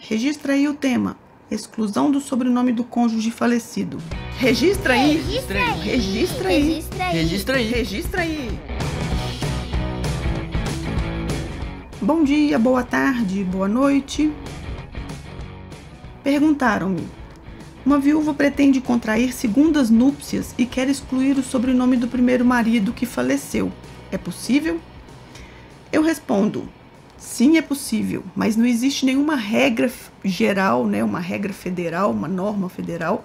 Registra aí o tema: exclusão do sobrenome do cônjuge falecido. Registra aí. Registra aí. Registra aí. Registra aí. Registra aí. Registra aí. Bom dia, boa tarde, boa noite. Perguntaram-me: uma viúva pretende contrair segundas núpcias e quer excluir o sobrenome do primeiro marido que faleceu. É possível? Eu respondo: sim, é possível, mas não existe nenhuma regra geral, uma regra federal, uma norma federal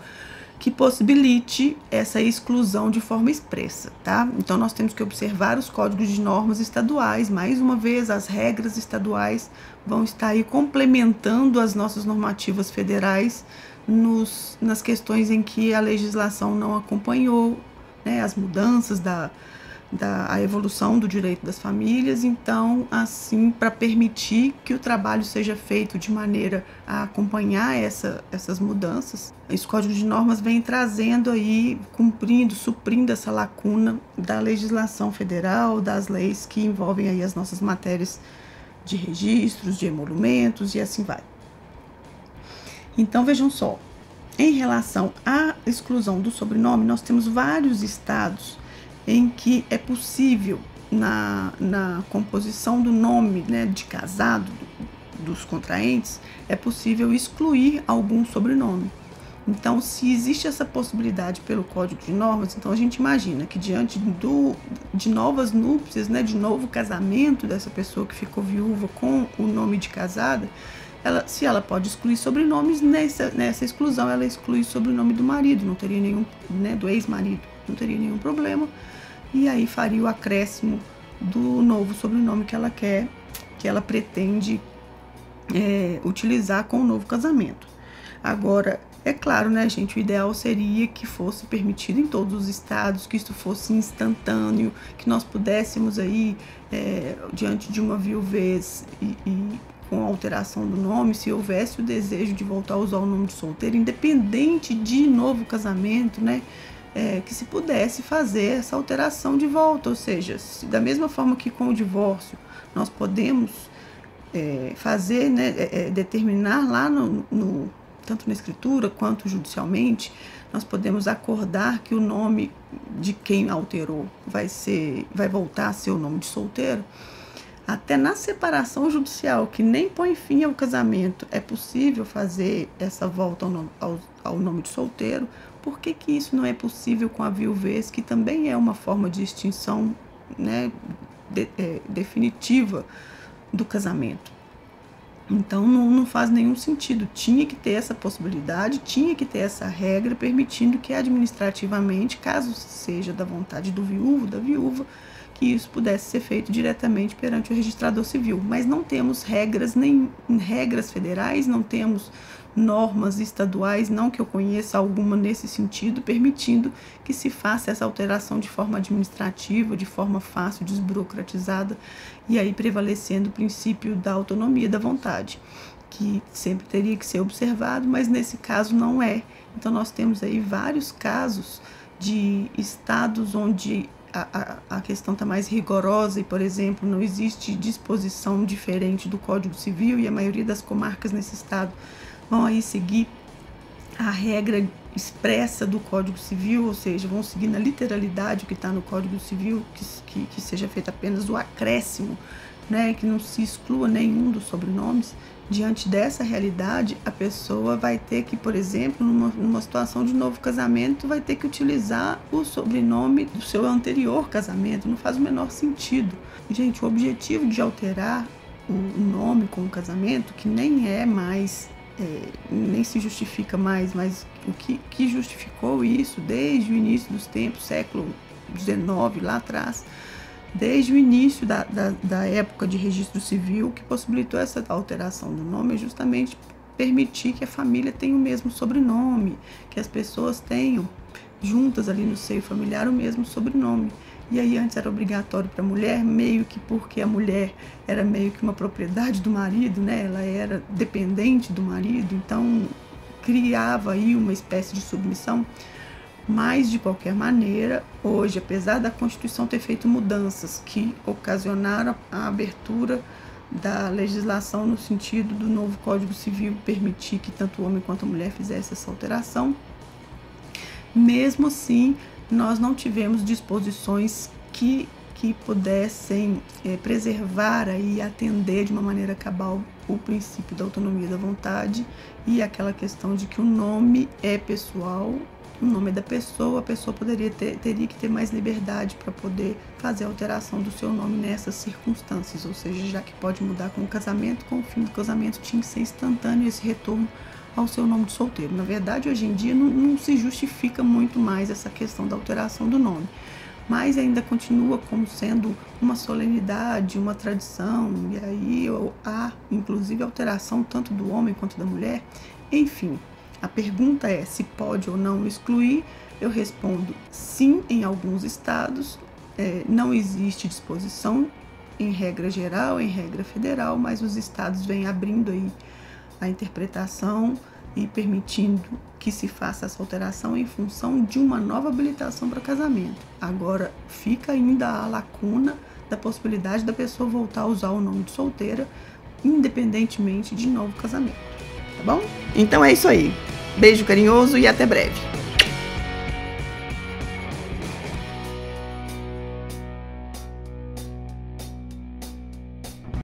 que possibilite essa exclusão de forma expressa, tá? Então nós temos que observar os códigos de normas estaduais. Mais uma vez, as regras estaduais vão estar aí complementando as nossas normativas federais nas questões em que a legislação não acompanhou, as mudanças a evolução do direito das famílias. Então, assim, para permitir que o trabalho seja feito de maneira a acompanhar essas mudanças, esse Código de Normas vem trazendo aí, suprindo essa lacuna da legislação federal, das leis que envolvem aí as nossas matérias de registros, de emolumentos e assim vai. Então, vejam só, em relação à exclusão do sobrenome, nós temos vários estados em que é possível, na composição do nome, de casado dos contraentes, é possível excluir algum sobrenome. Então, se existe essa possibilidade pelo Código de Normas, então a gente imagina que diante de novas núpcias, de novo casamento dessa pessoa que ficou viúva com o nome de casada, se ela pode excluir sobrenomes, nessa exclusão ela exclui o sobrenome do marido, não teria nenhum, do ex-marido, não teria nenhum problema. E aí faria o acréscimo do novo sobrenome que ela pretende utilizar com o novo casamento. Agora, é claro, gente, o ideal seria que fosse permitido em todos os estados, que isso fosse instantâneo, que nós pudéssemos aí, diante de uma viuvez e com a alteração do nome, se houvesse o desejo de voltar a usar o nome de solteiro, independente de novo casamento, que se pudesse fazer essa alteração de volta, ou seja, da mesma forma que com o divórcio nós podemos fazer, determinar lá tanto na escritura quanto judicialmente, nós podemos acordar que o nome de quem alterou vai voltar a ser o nome de solteiro. Até na separação judicial, que nem põe fim ao casamento, é possível fazer essa volta ao nome de solteiro. Por que isso não é possível com a viuvez, que também é uma forma de extinção definitiva do casamento? Então não faz nenhum sentido. Tinha que ter essa possibilidade, tinha que ter essa regra, permitindo que administrativamente, caso seja da vontade do viúvo, da viúva, que isso pudesse ser feito diretamente perante o registrador civil. Mas não temos regras, nem regras federais, não temos normas estaduais, não que eu conheça alguma nesse sentido, permitindo que se faça essa alteração de forma administrativa, de forma fácil, desburocratizada, e aí prevalecendo o princípio da autonomia da vontade, que sempre teria que ser observado, mas nesse caso não é. Então nós temos aí vários casos de estados onde a questão está mais rigorosa e, por exemplo, não existe disposição diferente do Código Civil, e a maioria das comarcas nesse estado vão aí seguir a regra expressa do Código Civil, ou seja, vão seguir na literalidade o que está no Código Civil, que seja feito apenas o acréscimo, que não se exclua nenhum dos sobrenomes. Diante dessa realidade, a pessoa vai ter que, por exemplo, numa situação de novo casamento, vai ter que utilizar o sobrenome do seu anterior casamento. Não faz o menor sentido. Gente, o objetivo de alterar o nome com o casamento, que nem é mais, nem se justifica mais, mas o que justificou isso desde o início dos tempos, século XIX, lá atrás, desde o início da época de registro civil, que possibilitou essa alteração do nome, é justamente permitir que a família tenha o mesmo sobrenome, que as pessoas tenham juntas ali no seio familiar o mesmo sobrenome. E aí antes era obrigatório para a mulher, meio que porque a mulher era meio que uma propriedade do marido, ela era dependente do marido, então criava aí uma espécie de submissão. Mas, de qualquer maneira, hoje, apesar da Constituição ter feito mudanças que ocasionaram a abertura da legislação no sentido do novo Código Civil permitir que tanto o homem quanto a mulher fizesse essa alteração. Mesmo assim, nós não tivemos disposições que pudessem preservar e atender de uma maneira cabal o princípio da autonomia da vontade e aquela questão de que o nome é pessoal, o nome é da pessoa, a pessoa teria que ter mais liberdade para poder fazer a alteração do seu nome nessas circunstâncias, ou seja, já que pode mudar com o casamento, com o fim do casamento tinha que ser instantâneo esse retorno ao seu nome de solteiro. Na verdade, hoje em dia não se justifica muito mais essa questão da alteração do nome, mas ainda continua como sendo uma solenidade, uma tradição, e aí há inclusive alteração tanto do homem quanto da mulher. Enfim, a pergunta é se pode ou não excluir. Eu respondo sim, em alguns estados. Não existe disposição em regra geral, em regra federal, mas os estados vêm abrindo aí a interpretação e permitindo que se faça essa alteração em função de uma nova habilitação para casamento. Agora, fica ainda a lacuna da possibilidade da pessoa voltar a usar o nome de solteira, independentemente de novo casamento, tá bom? Então é isso aí. Beijo carinhoso e até breve.